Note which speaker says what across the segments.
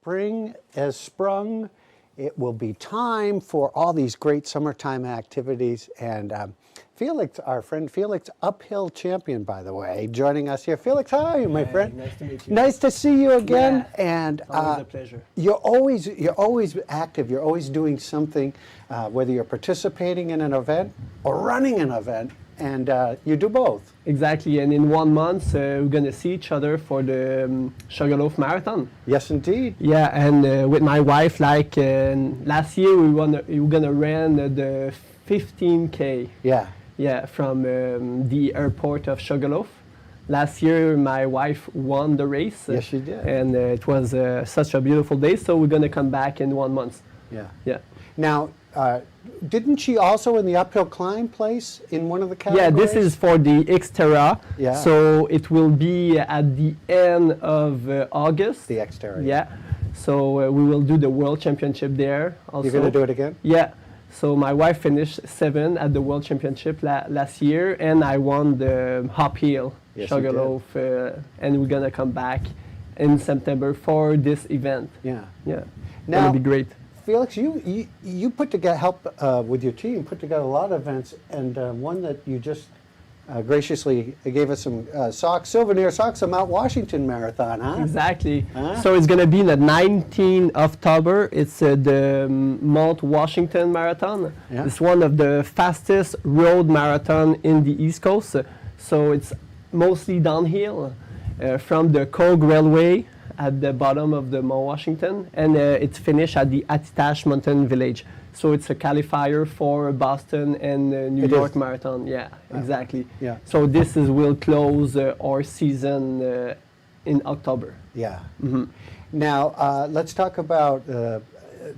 Speaker 1: spring has sprung. It will be time for all these great summertime activities. And Felix, our friend Felix, uphill champion, by the way, joining us here. Felix, how are you, my friend?
Speaker 2: Nice to meet you.
Speaker 1: Nice to see you again.
Speaker 2: Yeah,
Speaker 1: and
Speaker 2: always a pleasure.
Speaker 1: You're always active. You're always doing something, whether you're participating in an event or running an event. And you do both.
Speaker 2: Exactly, and in 1 month we're gonna see each other for the Sugarloaf Marathon.
Speaker 1: Yes, indeed.
Speaker 2: Yeah, and with my wife, like last year we were gonna run the 15K.
Speaker 1: Yeah.
Speaker 2: Yeah, from the airport of Sugarloaf. Last year my wife won the race.
Speaker 1: Yes, she did.
Speaker 2: And it was such a beautiful day. So we're gonna come back in 1 month.
Speaker 1: Yeah.
Speaker 2: Yeah.
Speaker 1: Now, didn't she also in the uphill climb place in one of the categories?
Speaker 2: Yeah, this is for the Xterra.
Speaker 1: Yeah.
Speaker 2: So it will be at the end of August.
Speaker 1: The Xterra.
Speaker 2: Yeah. So we will do the World Championship there also.
Speaker 1: You're going to do it again?
Speaker 2: Yeah. So my wife finished 7th at the World Championship last year, and I won the uphill Sugarloaf, and we're going to come back in September for this event.
Speaker 1: Yeah.
Speaker 2: Yeah.
Speaker 1: Now,
Speaker 2: it'll be great.
Speaker 1: Felix, you put together, help with your team, put together a lot of events, and one that you just graciously gave us some socks, souvenir socks, the Mount Washington Marathon, huh?
Speaker 2: Exactly.
Speaker 1: Huh?
Speaker 2: So it's going to be the 19th of October. It's the Mount Washington Marathon.
Speaker 1: Yeah.
Speaker 2: It's one of the fastest road marathon in the East Coast. So it's mostly downhill from the Cog Railway at the bottom of the Mount Washington, and it's finished at the Attitash Mountain Village. So it's a qualifier for Boston and New York Marathon. Yeah, exactly.
Speaker 1: Yeah.
Speaker 2: So this will close our season in October.
Speaker 1: Yeah. Mm-hmm. Now, let's talk about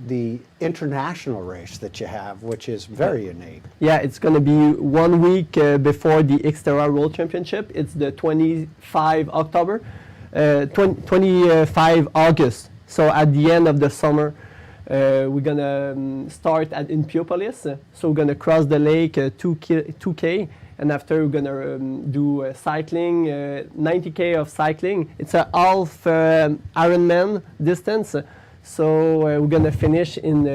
Speaker 1: the international race that you have, which is very unique.
Speaker 2: Yeah, it's going to be 1 week before the Xterra World Championship. It's the 25 October. 25 August. So at the end of the summer, we're gonna start in Piopolis. So we're gonna cross the lake 2K, and after we're gonna do cycling, 90K of cycling. It's a half Ironman distance. So we're gonna finish in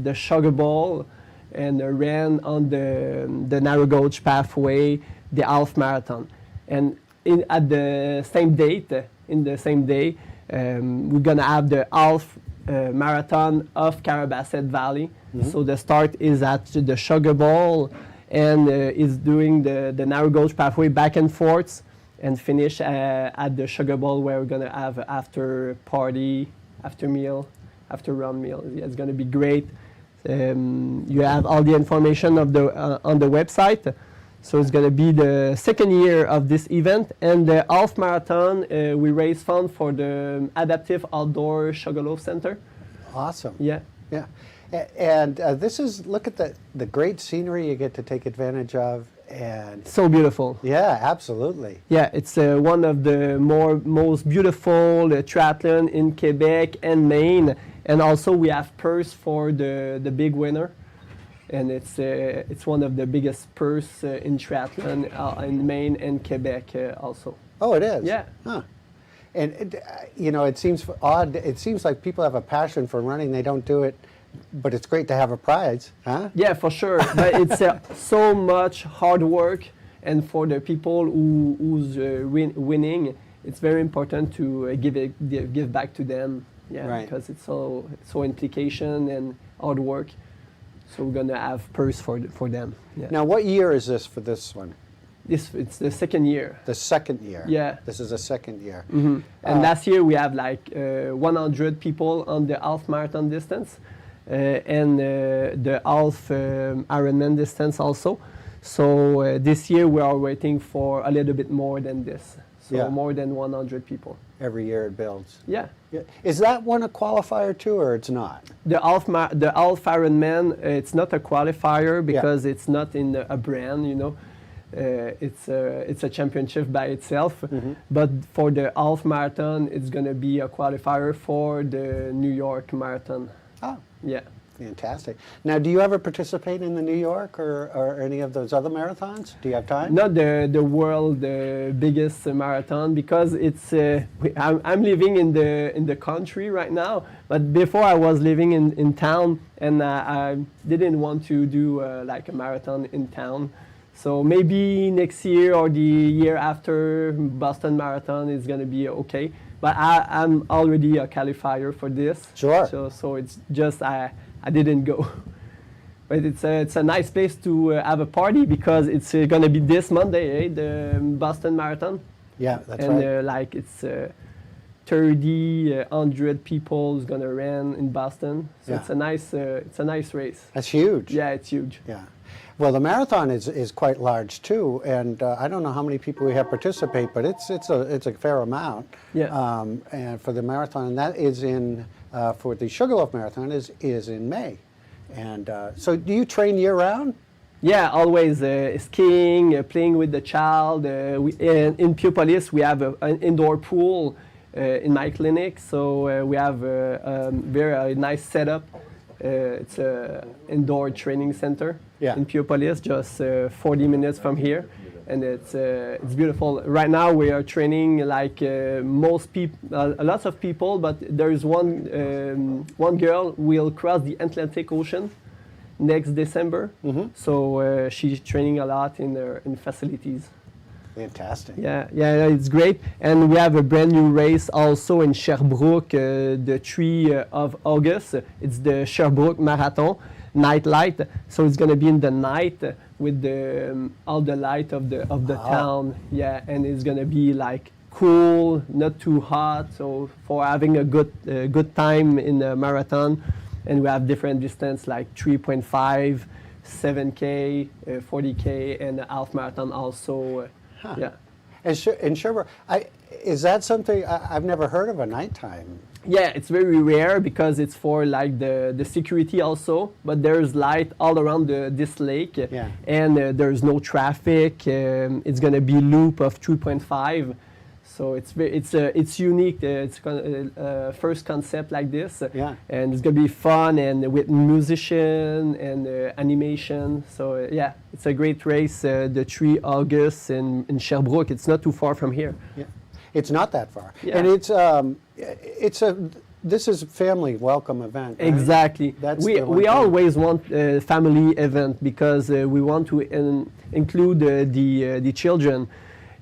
Speaker 2: the Sugar Bowl and run on the narrow gauge pathway, the half marathon, and at the same date. In the same day, we're gonna have the half marathon of Carabasset Valley. Mm-hmm. So the start is at the Sugar Bowl, and is doing the narrow gauge pathway back and forth, and finish at the Sugar Bowl, where we're gonna have after party, after meal, after run meal. Yeah, it's gonna be great. You have all the information of on the website. So it's going to be the second year of this event, and the half marathon, we raise funds for the Adaptive Outdoor Sugarloaf Center.
Speaker 1: Awesome.
Speaker 2: Yeah.
Speaker 1: Yeah. And this is, look at the great scenery you get to take advantage of. And
Speaker 2: so beautiful.
Speaker 1: Yeah, absolutely.
Speaker 2: Yeah, it's one of the most beautiful triathlon in Quebec and Maine. And also we have purse for the big winner. And it's one of the biggest purse in triathlon in Maine and Quebec also.
Speaker 1: Oh, it is?
Speaker 2: Yeah.
Speaker 1: Huh. And, it seems odd. It seems like people have a passion for running. They don't do it, but it's great to have a prize, huh?
Speaker 2: Yeah, for sure. But it's so much hard work. And for the people who's winning, it's very important to give back to them. Yeah, right. Because it's so implication and hard work. So we're gonna have purse for them. Yeah.
Speaker 1: Now, what year is this for this one?
Speaker 2: It's the second year.
Speaker 1: The second year.
Speaker 2: Yeah.
Speaker 1: This is the second year.
Speaker 2: Mm-hmm. And last year we have like 100 people on the half marathon distance, and the half Ironman distance also. So this year we are waiting for a little bit more than this. So more than 100 people.
Speaker 1: Every year it builds.
Speaker 2: Yeah.
Speaker 1: Is that one a qualifier too, or it's not?
Speaker 2: The half Ironman, it's not a qualifier because it's not in a brand, It's a championship by itself. Mm-hmm. But for the half marathon, it's going to be a qualifier for the New York Marathon.
Speaker 1: Oh.
Speaker 2: Yeah.
Speaker 1: Fantastic. Now, do you ever participate in the New York or any of those other marathons? Do you have time?
Speaker 2: Not the world biggest marathon, because it's I'm living in the country right now, but before I was living in town, and I didn't want to do like a marathon in town. So maybe next year or the year after, Boston Marathon is going to be okay. But I'm already a qualifier for this.
Speaker 1: Sure.
Speaker 2: So it's just I didn't go. But it's a nice place to have a party, because it's going to be this Monday, the Boston Marathon.
Speaker 1: Yeah, that's
Speaker 2: and,
Speaker 1: right.
Speaker 2: And like it's 100 people is going to run in Boston. So
Speaker 1: Yeah.
Speaker 2: it's a nice race.
Speaker 1: That's huge.
Speaker 2: Yeah, it's huge.
Speaker 1: Yeah. Well, the marathon is quite large too, and I don't know how many people we have participate, but it's a fair amount.
Speaker 2: Yeah.
Speaker 1: And for the marathon, and that is in for the Sugarloaf Marathon is in May, and so do you train year round?
Speaker 2: Yeah, always skiing, playing with the child. In Piopolis, we have an indoor pool in my clinic, so we have a very nice setup. It's an indoor training center in Piopolis, just 40 minutes from here, and it's beautiful. Right now we are training like most people, lots of people, but there is one girl will cross the Atlantic Ocean next December, so she's training a lot in facilities.
Speaker 1: Fantastic.
Speaker 2: Yeah, it's great. And we have a brand new race also in Sherbrooke, the 3 of August. It's the Sherbrooke Marathon, night light. So it's going to be in the night with all the light of the town. Yeah, and it's going to be like cool, not too hot. So for having a good time in the marathon. And we have different distance like 3.5, 7K, 40K, and the half marathon also.
Speaker 1: Huh.
Speaker 2: Yeah.
Speaker 1: And Sherbrooke, is that something I've never heard of a nighttime?
Speaker 2: Yeah, it's very rare because it's for like the security also, but there's light all around this lake, and there's no traffic. It's gonna be loop of 3.5, so it's unique. It's first concept like this, and it's gonna be fun and with musician and animation. So yeah, it's a great race. The 3 August in Sherbrooke. It's not too far from here.
Speaker 1: Yeah. It's not that far,
Speaker 2: Yeah.
Speaker 1: and this is a family welcome event. Right?
Speaker 2: Exactly.
Speaker 1: That's
Speaker 2: we always want a family event because we want to include the children,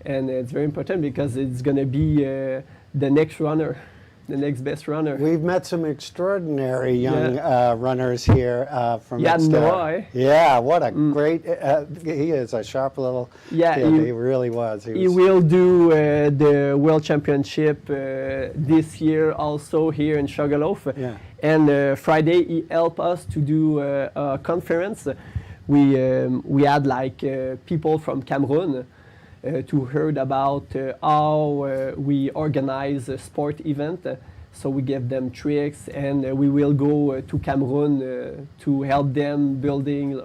Speaker 2: and it's very important because it's going to be the next runner, the next best runner.
Speaker 1: We've met some extraordinary young runners here from
Speaker 2: Noah.
Speaker 1: Yeah, what a great, he is a sharp little kid. He really was.
Speaker 2: He will do the World Championship this year also here in Sugarloaf.
Speaker 1: Yeah.
Speaker 2: And Friday he helped us to do a conference. We had like people from Cameroon to heard about how we organize a sport event. So we give them tricks, and we will go to Cameroon to help them building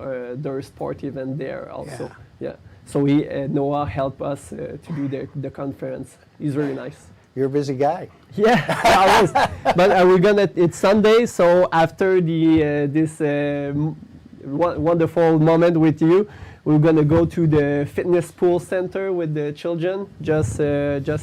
Speaker 2: their sport event there also. Yeah. So Noah helped us to do the conference. He's really nice.
Speaker 1: You're a busy guy.
Speaker 2: Yeah, always. But it's Sunday, so after this wonderful moment with you, we're gonna go to the fitness pool center with the children, just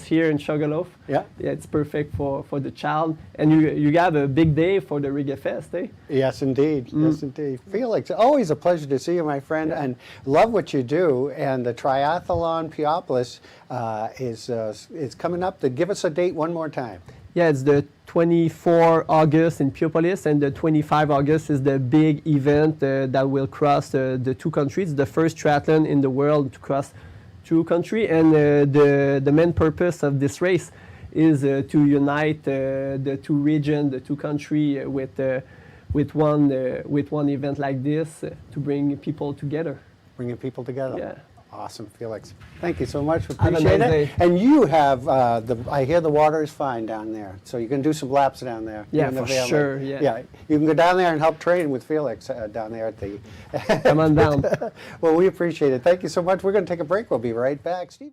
Speaker 2: here in Sugarloaf.
Speaker 1: Yeah.
Speaker 2: Yeah, it's perfect for the child. And you have a big day for the Reggae Fest, eh?
Speaker 1: Yes, indeed. Yes, indeed. Felix, always a pleasure to see you, my friend, and love what you do. And the Triathalon Piopolis is coming up. To give us a date one more time.
Speaker 2: Yeah, it's the 24 August in Piopolis, and the 25 August is the big event that will cross the two countries, the first triathlon in the world to cross two countries. And the main purpose of this race is to unite the two regions, the two countries with one event like this to bring people together.
Speaker 1: Bringing people together.
Speaker 2: Yeah.
Speaker 1: Awesome, Felix. Thank you so much.
Speaker 2: Have a
Speaker 1: Appreciate
Speaker 2: nice
Speaker 1: it.
Speaker 2: day.
Speaker 1: And you have I hear the water is fine down there, so you can do some laps down there.
Speaker 2: Yeah,
Speaker 1: you and the
Speaker 2: for
Speaker 1: family.
Speaker 2: sure. Yeah.
Speaker 1: Yeah, you can go down there and help train with Felix down there at the.
Speaker 2: Come on down.
Speaker 1: Well, we appreciate it. Thank you so much. We're going to take a break. We'll be right back, Steve.